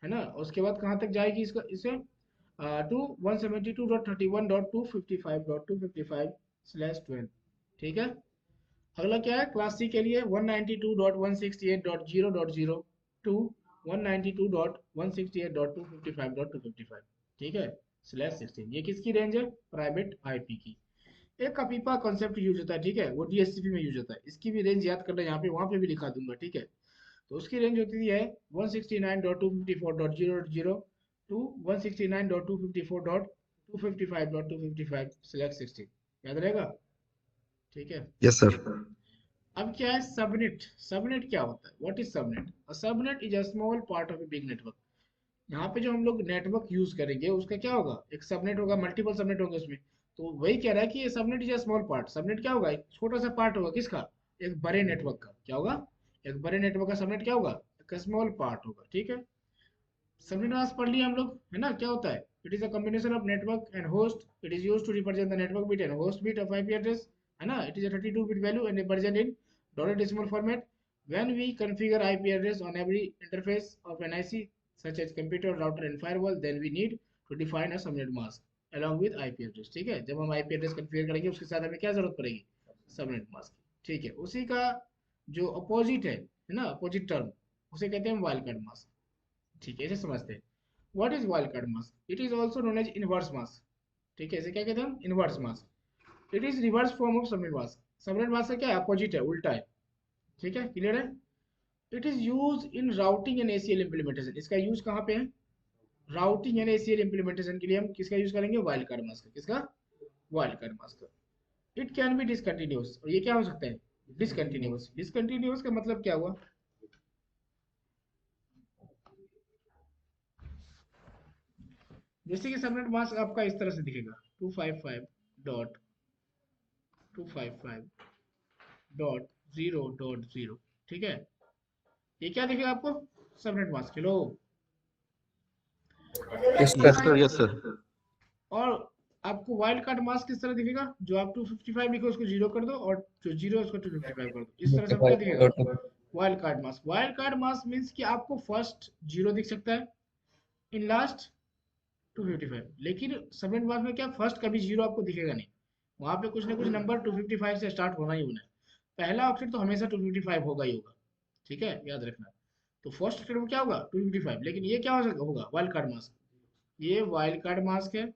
है ना। उसके बाद कहाँ तक जाएगी इसका, इसे टू 172.31.255.255/12, ठीक है। अगला क्या है, क्लास सी के लिए 192.168.0.0 टू 192.168.255.255, ठीक है, /16। ये किसकी रेंज है, प्राइवेट आईपी की। एक कपीपा कॉन्सेप्ट यूज होता है, ठीक है, वो DHCP में यूज होता है, इसकी भी रेंज याद करना, यहाँ पे वहाँ पे भी लिखा दूंगा, ठीक है। तो उसकी रेंज होती है 169.254.0.0 टू 169.254.255.255/16, याद रहेगा, ठीक है। Yes sir. अब क्या है सबनेट, सबनेट क्या होता है, what is subnet, subnet is a small part of a big network. यहाँ पे जो हम लोग नेटवर्क यूज करेंगे उसका क्या होगा, एक सबनेट होगा, मल्टीपल सबनेट होंगे उसमें। तो वही कह रहा है कि ये subnet is a small part, subnet क्या होगा, एक छोटा सा पार्ट होगा किसका, एक बड़े नेटवर्क का, क्या होगा, एक बड़े नेटवर्क का सबनेट क्या होगा, एक स्मॉल पार्ट होगा, ठीक है। सबनेट मास्क पढ़ लिया हम लोग, है ना, क्या होता है, it is a combination of network and host, it is used to represent the network bit and host bit of IP address, है ना। It is a 32 bit value and represent in dotted decimal format. when we configure IP address on every interface of an IC such as computer router and firewall, then we need to define a subnet mask along with IP address, ठीक है। जब हम IP address configure करेंगे उसके साथ हमें क्या जरूरत पड़ेगी, सबनेट मास्क, ठीक है। उसी का जो अपोजिट है ना, अपोजिट टर्म, उसे कहते हैं वाइल्ड कार्ड मास्क, ठीक है, इसे समझते हैं। What is wild card mask, it is also known as inverse mask, ठीक है, इसे क्या कहते हैं हम, inverse mask. It is reverse form of subnet mask, subnet mask का क्या है, अपोजिट है, उल्टा है, ठीक है, क्लियर है। It is use in routing and ACL implementation, इसका यूज कहाँ पे है, राउटिंग एंड ACL इम्प्लीमेंटेशन के लिए हम किसका यूज करेंगे, वाइल्ड कार्ड मास्क, किसका, wild card mask. It can be discontinuous, और ये क्या हो सकता है, डिसकंटिन्यूअस। डिसकंटिन्यूअस का मतलब क्या हुआ, जैसे कि सबनेट मास्क आपका इस तरह से दिखेगा 255.255.0.0, ठीक है। ये क्या दिखेगा आपको, सबनेट मास्क, हेलो, यस ये यस सर। सर। भाई, यस सर। और आपको वाइल्ड कार्ड मास्क किस तरह दिखेगा, जो आप 255 लिखे उसको 0 कर दो और जो 0 है उसको 255 कर दो, इस तरह से आपको क्या दिखेगा wild card mask. Wild card mask means कि आपको फर्स्ट 0 दिख सकता है, इन लास्ट 255, लेकिन सबनेट मास्क में क्या फर्स्ट कभी 0 आपको दिखेगा नहीं, वहां पे कुछ ना कुछ नंबर 255 से स्टार्ट होना ही होना है। पहला ऑक्टेट तो हमेशा 255 होगा ही होगा, ठीक है, याद रखना। तो फर्स्ट ऑक्टेट में क्या होगा 255, लेकिन ये क्या होगा वाइल्ड कार्ड मास्क, ये वाइल्ड कार्ड मास्क है,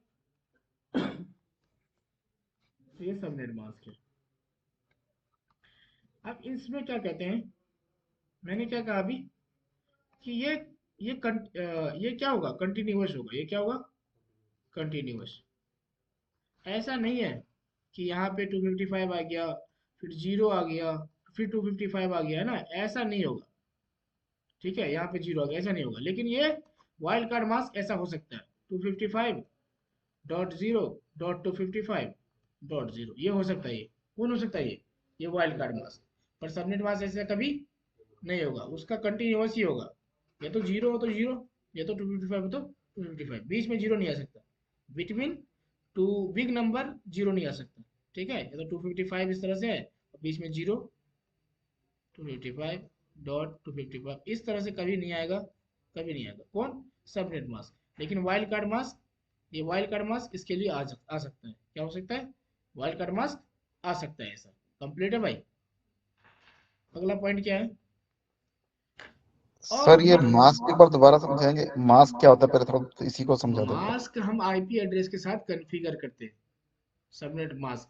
ये सबनेट मास्क है। अब इसमें क्या कहते हैं, मैंने क्या कहा अभी कि ये क्या होगा कंटिन्यूअस होगा, ये क्या होगा कंटिन्यूअस। ऐसा नहीं है कि यहाँ पे 255 आ गया फिर 0 आ गया फिर 255 आ गया, है ना, ऐसा नहीं होगा, ठीक है, यहाँ पे 0 आ गया ऐसा नहीं होगा, लेकिन ये वाइल्ड कार्ड मास्क ऐसा हो सकता है 255.0.255.0, ये हो सकता है, ये कौन हो सकता है, ये वाइल्ड कार्ड मास्क। पर सबनेट मास्क ऐसा कभी नहीं होगा, उसका कंटिन्यूअस ही होगा, या तो 0 हो तो 0, या तो 255 हो तो 255, बीच में 0 नहीं आ सकता, बिटवीन टू बिग नंबर 0 नहीं आ सकता, ठीक है, या तो 255 इस तरह से है, बीच में 0, 255.255 इस तरह से कभी नहीं आएगा, कभी नहीं आएगा, कौन सबनेट मास्क। लेकिन वाइल्ड कार्ड मास्क, ये वाइल्ड कार्ड मास्क इसके लिए आ सकता है, क्या हो सकता है वाइल्ड कार्ड मास्क आ सकता है ऐसा। कंप्लीट है भाई। अगला पॉइंट क्या है, और सर ये मास्क एक बार दोबारा समझाएंगे, मास्क क्या होता है पहले थोड़ा इसी को समझा दो। मास्क हम आईपी एड्रेस के साथ कॉन्फ़िगर करते हैं, सबनेट मास्क,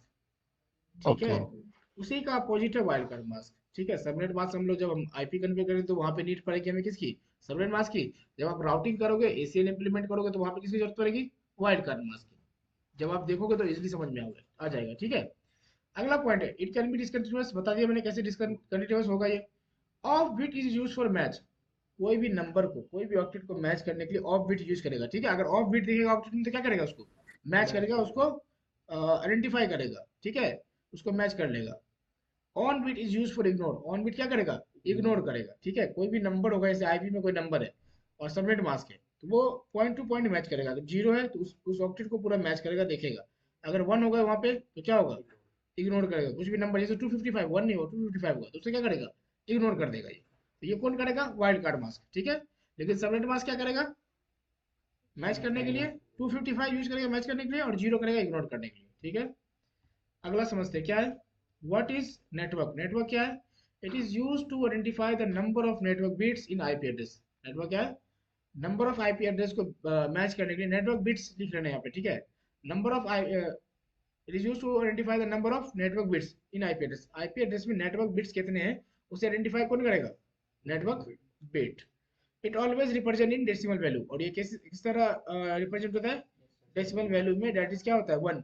ठीक है, ओके। उसी का अपोजिट है वाइल्ड कार्ड मास्क, ठीक है। सबनेट मास्क हम लोग जब हम आईपी कॉन्फ़िगर करें तो वहां पे नीड पड़ेगी हमें किसकी, सबनेट मास्क की। जब आप राउटिंग करोगे एसीएल इंप्लीमेंट करोगे तो वहां पे किसकी जरूरत पड़ेगी, वाइल्ड कार्ड मास्क की। जब आप देखोगे तो इजीली समझ में आ जाएगा, ठीक है। अगला पॉइंट है इट कैन बी डिसकंटिन्यूअस, बता दिया मैंने कैसे डिसकंटिन्यूअस होगा ये। Of bit is use for match, कोई भी नंबर को कोई भी ऑक्टेट को मैच करने के लिए ऑफ बिट यूज करेगा, ठीक है। अगर ऑफ बिट दिखेगा ऑक्टेट में तो क्या करेगा, उसको मैच करेगा, उसको आइडेंटिफाई करेगा, ठीक है, उसको मैच कर लेगा। On bit is use for ignore, on bit क्या करेगा, इग्नोर करेगा, ठीक है। कोई भी नंबर होगा, जैसे आईपी में कोई नंबर है और सबनेट मास्क है, तो वो पॉइंट टू पॉइंट मैच करेगा। तो 0 है तो उस ऑक्टेट को पूरा मैच करेगा, देखेगा। अगर 1 होगा वहां पे तो क्या होगा, इग्नोर करेगा। कुछ भी नंबर जैसे 255, 1 नहीं हो 255 होगा तो उसे क्या करेगा, इग्नोर कर देगा ये। तो ये कौन करेगा, वाइल्ड कार्ड मास्क, ठीक है। लेकिन सबनेट मास्क क्या करेगा, मैच करने के लिए 255 यूज करेगा मैच करने के लिए, और 0 करेगा इग्नोर करने के लिए, ठीक है। अगला समझते हैं क्या है, व्हाट इज नेटवर्क। नेटवर्क क्या है, it is use to identify the number of network bits in IP address. Network क्या है, नंबर ऑफ आईपी एड्रेस को मैच करने के लिए नेटवर्क बिट्स लिख रहे हैं यहाँ पे, ठीक है। Number of it is use to identify the number of network bits in IP address. IP address में नेटवर्क बिट्स कितने हैं उसे आइडेंटिफाई कौन करेगा, network bit. It always represent in decimal value, और ये किस तरह रिप्रेजेंट होता है, डेसिमल वैल्यू में, दैट इज क्या होता है 1,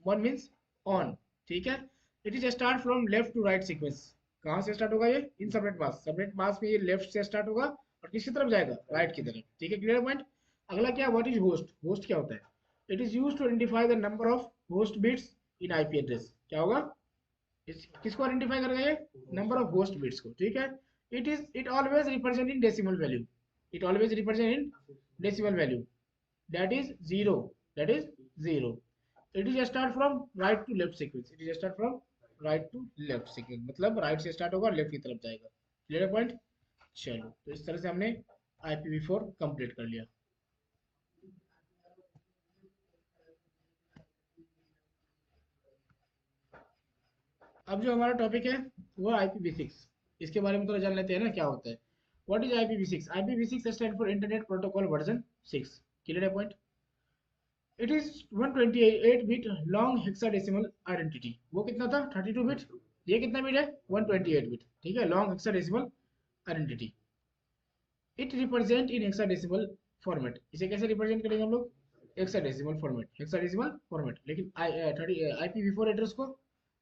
1 मींस ऑन, ठीक है। It is start from left to right sequence, कहाँ से स्टार्ट होगा ये, इन सबनेट मास्क, सबनेट मास्क में ये लेफ्ट से स्टार्ट होगा और किसकी तरफ जाएगा, राइट की तरफ, ठीक है, क्लियर पॉइंट। अगला क्या, व्हाट इज होस्ट। होस्ट क्या होता है, it is used to identify the number of host bits in IP address. क्या होगा, किसको आइडेंटिफाई करेगा ये, नंबर ऑफ होस्ट बिट्स को, ठीक है। It always represent in decimal value, it always represent in decimal value, that is 0, that is 0। It is start from right to left sequence, it is start from right to left sequence, मतलब right से start होगा left की तरफ जाएगा, clear point. चलो तो इस तरह से हमने IPv4 कंप्लीट कर लिया। अब जो हमारा टॉपिक है वो IPv6, इसके बारे में थोड़ा जान लेते हैं ना क्या होता है। What is IPv6, IPv6 stand for internet protocol version 6, clear है point. It is 128 bit long hexadecimal identity, वो कितना था 32 बिट, ये कितना बिट है 128 बिट, ठीक है, long hexadecimal identity. It represent in hexadecimal format, इसे कैसे रिप्रेजेंट करेंगे हम लोग, हेक्साडेसिमल फॉर्मेट, हेक्साडेसिमल फॉर्मेट। लेकिन IPv4 एड्रेस को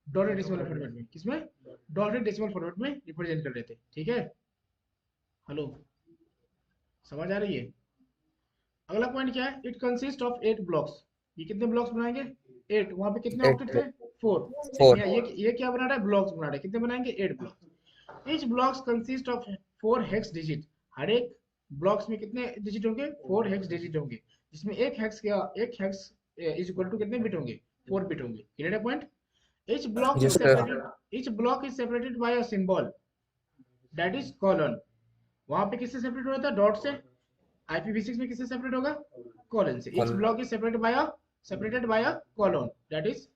डॉटेड डेसिमल फॉर्मेट में, किसमें, डॉटेड डेसिमल फॉर्मेट में रिप्रेजेंट कर रहे थे, ठीक है। हेलो, समझ आ रही है। अगला पॉइंट क्या है, इट कंसिस्ट ऑफ 8 ब्लॉक्स, ये कितने ब्लॉक्स बनाएंगे, 8, वहां पे कितने ऑक्टेट थे 4, लेकिन 4। ये क्या बना रहा है, ब्लॉक्स बना रहा है, कितने बनाएंगे 8 blocks. Each blocks consist of 4 hex digit, हर एक ब्लॉक्स में कितने डिजिट होंगे, 4 हेक्स डिजिट होंगे, जिसमें एक हेक्स इज इक्वल टू कितने बिट होंगे, 4 बिट होंगे। क्लियर है point. each block is yes sir. separated each block is separated by a symbol that is colon। वहां पे किससे सेपरेट हो रहा था, डॉट से। IPv6 में किससे सेपरेट होगा, कॉलन से। each call block is separated by a colon that is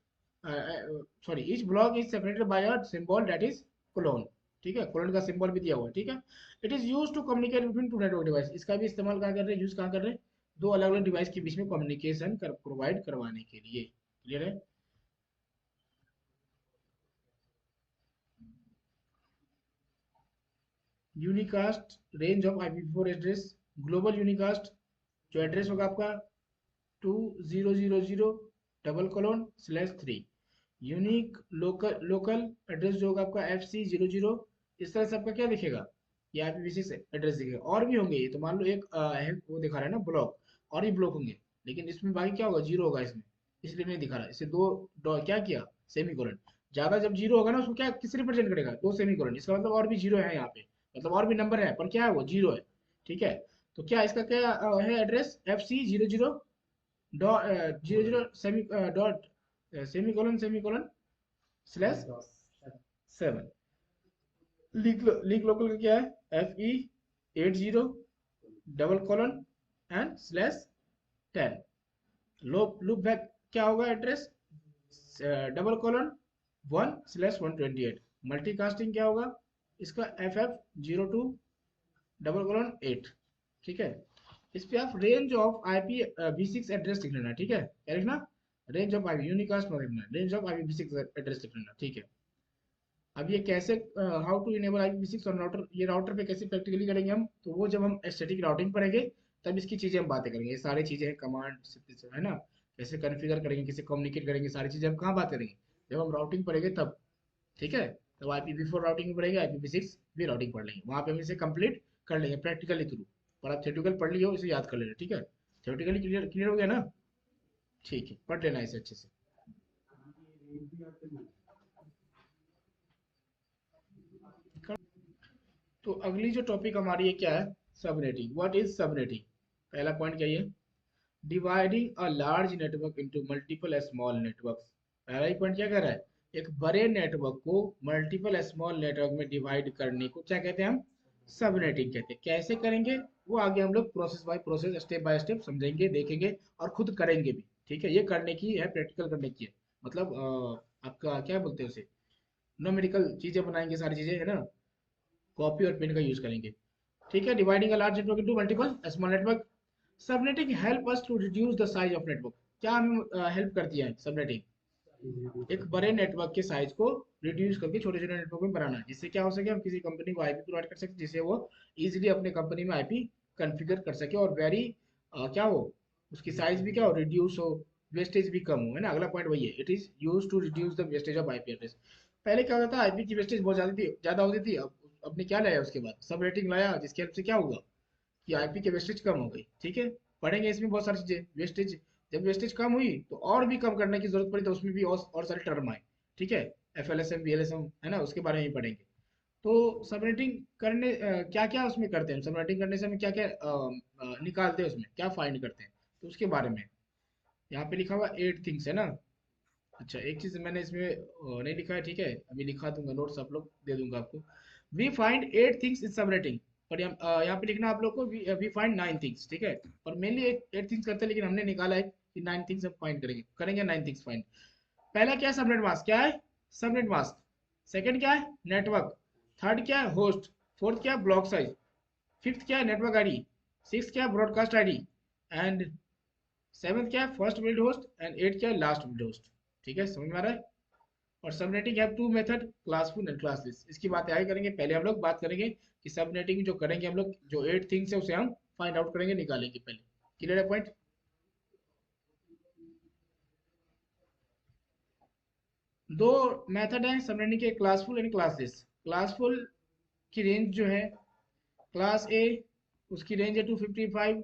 sorry each block is separated by a symbol that is colon। ठीक है, कोलन का सिंबल भी दिया हुआ है। ठीक है, it is use to communicate between two network device. इसका भी इस्तेमाल कहाँ कर रहे हैं, यूज कहाँ कर रहे हैं, दो अलग अलग डिवाइस के बीच में कम्युनिकेशन प्रोवाइड करवाने के लिए। क्लियर है। Unicast range of IPv4 address, global unicast जो एड्रेस होगा आपका 2000 :/3। यूनिक लोकल एड्रेस जो होगा आपका FC00। इस तरह से आपका क्या दिखेगा, ये IPv6 एड्रेस दिखेगा। और भी होंगे ये तो, मान लो एक है वो दिखा रहा है ना ब्लॉक, और भी ब्लॉक होंगे, लेकिन इसमें बाकी क्या होगा, जीरो होगा इसमें, इसलिए नहीं दिखा रहा। इसे क्या किया, सेमी कोलन। ज्यादा जब जीरो होगा ना उसको क्या किस रिप्रेजेंट करेगा, दो सेमी कोलन। इसका मतलब और भी जीरो है यहाँ पे, मतलब और भी नंबर है, पर क्या है वो जीरो है। ठीक है, तो क्या इसका क्या है address, FC00 00 semi colon /7। League local का क्या है, FE80 double colon and /10। Loop back क्या होगा एड्रेस, डबल कोलन 1/128। मल्टीकास्टिंग क्या होगा इसका, FF02 डबल कोलन 8। ठीक है, इस पे आप रेंज ऑफ IPv6 एड्रेस लिख लेना। ठीक है, क्या लिखना, रेंज ऑफ IP यूनिकास्ट मत लिखना, रेंज ऑफ IPv6 एड्रेस लिख लेना। ठीक है, अब ये कैसे, how to enable IPv6 on router, ये राउटर पे कैसे प्रैक्टिकली करेंगे हम, तो वो जब हम स्टैटिक राउटिंग पढ़ेंगे तब इसकी चीजें हम बातें करेंगे। ये सारी चीजें हैं कमांड है ना, कैसे कॉन्फ़िगर करेंगे, कैसे कम्युनिकेट करेंगे, सारी चीजें हम कहाँ बात करेंगे, जब हम राउटिंग पढ़ेंगे तब। ठीक है, तो IPv4 राउटिंग भी पढ़ेंगे, IPv6 भी राउटिंग पढ़ लेंगे, वहां पे हम इसे कंप्लीट कर लेंगे प्रैक्टिकली थ्रू। और आप थ्योरेटिकल पढ़ लियो, इसे याद कर लेना। ठीक है, थ्योरेटिकली क्लियर क्लियर हो गया ना। ठीक है, पढ़ लेना इसे अच्छे से। तो अगली जो टॉपिक हमारी है क्या है, सबनेटिंग। व्हाट इज सबनेटिंग, पहला पॉइंट क्या है, dividing a large network into multiple small networks. पहला ही पॉइंट क्या कर रहा है, एक बड़े नेटवर्क को मल्टीपल स्मॉल नेटवर्क में डिवाइड करने को क्या कहते हैं हम, सबनेटिंग कहते हैं। कैसे करेंगे वो आगे हम लोग process by process, step by step समझेंगे, देखेंगे और खुद करेंगे भी। ठीक है, ये करने की है, प्रैक्टिकल करने की है, मतलब आपका क्या बोलते हैं उसे, न्यूमेरिकल चीजें बनाएंगे, सारी चीजें है ना, कॉपी और पेन का यूज करेंगे। ठीक है, dividing a large network into multiple small network. Subnetting help us to reduce the size of network. क्या हमें हेल्प करती है सबनेटिंग, एक बड़े नेटवर्क के साइज को रिड्यूस करके छोटे छोटे नेटवर्क में बनाना, जिससे क्या हो सके, हम किसी कंपनी को आईपी प्रोवाइड कर सके, जिससे वो इजीली अपने कंपनी में आईपी कॉन्फ़िगर कर सके, और वेरी क्या हो, उसकी साइज भी क्या हो, रिड्यूस हो, वेस्टेज भी कम हो, है ना। अगला पॉइंट वही है, it is use to reduce the wastage of IP address. पहले क्या होता था, आईपी की वेस्टेज बहुत ज्यादा होती थी। अब ने क्या लाया उसके बाद, सब रेटिंग लाया, जिसकी हेल्प से क्या होगा कि आईपी की वेस्टेज कम हो गई। ठीक है, पढ़ेंगे इसमें बहुत सारी चीजें, वेस्टेज, जब वेस्टेज कम हुई तो और भी कम करने की जरूरत पड़ी, तो उसमें भी और सारे टर्म आए। ठीक है, FLSM VLSM है ना, उसके बारे में ही पढ़ेंगे। तो सबनेटिंग करने क्या क्या उसमें करते हैं, सबनेटिंग करने से हमें क्या क्या निकालते हैं, उसमें क्या फाइंड करते हैं, तो उसके बारे में यहाँ पे लिखा हुआ 8 थिंग्स है ना। अच्छा, एक चीज मैंने इसमें नहीं लिखा है, ठीक है, अभी लिखा दूंगा, नोट्स आप लोग दे दूंगा आपको। We find 8 things in subnetting, पर यहाँ पे लिखना आप लोग को, वी फाइंड 9 थिंग्स। ठीक है, और मेनली 8 थिंग्स करते हैं, लेकिन हमने निकाला है कि 9 थिंग्स हम फाइंड करेंगे, 9 थिंग्स फाइंड। पहला क्या है, सबनेट मास्क। क्या है, सबनेट मास्क। सेकंड क्या है, नेटवर्क। थर्ड क्या है, होस्ट। फोर्थ क्या है, ब्लॉक साइज। फिफ्थ क्या है, नेटवर्क आईडी। सिक्स क्या है, ब्रॉडकास्ट आईडी। एंड सेवंथ क्या है, first build host. And eight क्या है, लास्ट बिल्ड होस्ट। ठीक है, समझ में आ रहा है। और subnetting have two method, classful and classless. इसकी बात आगे करेंगे, पहले हम लोग बात करेंगे कि सबनेटिंग जो करेंगे हम लोग, जो 8 थिंग्स है उसे हम फाइंड आउट करेंगे, निकालेंगे पहले। क्लियर है पॉइंट। दो मेथड है सबनेटिंग के, क्लासफुल एंड क्लासलेस। क्लासफुल की रेंज जो है, क्लास ए, उसकी रेंज है 255,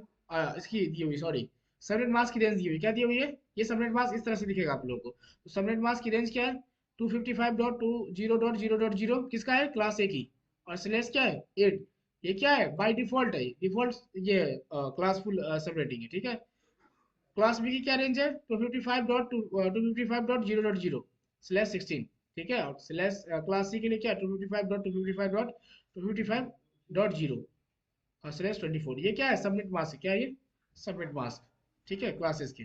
इसकी दी हुई, सॉरी, सबनेट मास्क की रेंज दी हुई, क्या दी हुई है, ये सबनेट मास्क इस तरह से दिखेगा आप लोगों को। तो सबनेट मास्क की रेंज क्या है, 255.20.0.0 किसका है, क्लास ए की। और स्लेस क्या है, 8। ये क्या है, बाय डिफॉल्ट है, डिफॉल्ट ये क्लासफुल सबनेटिंग है। ठीक है, क्लास बी की क्या रेंज है 255.255.0.0/16, ठीक है। और स्लैश क्लास सी के लिए क्या 255.255.255.0 और स्लैश 24, ये क्या है सबमिट मास्क, क्या है ये सबमिट मास्क, ठीक है क्लासेस के।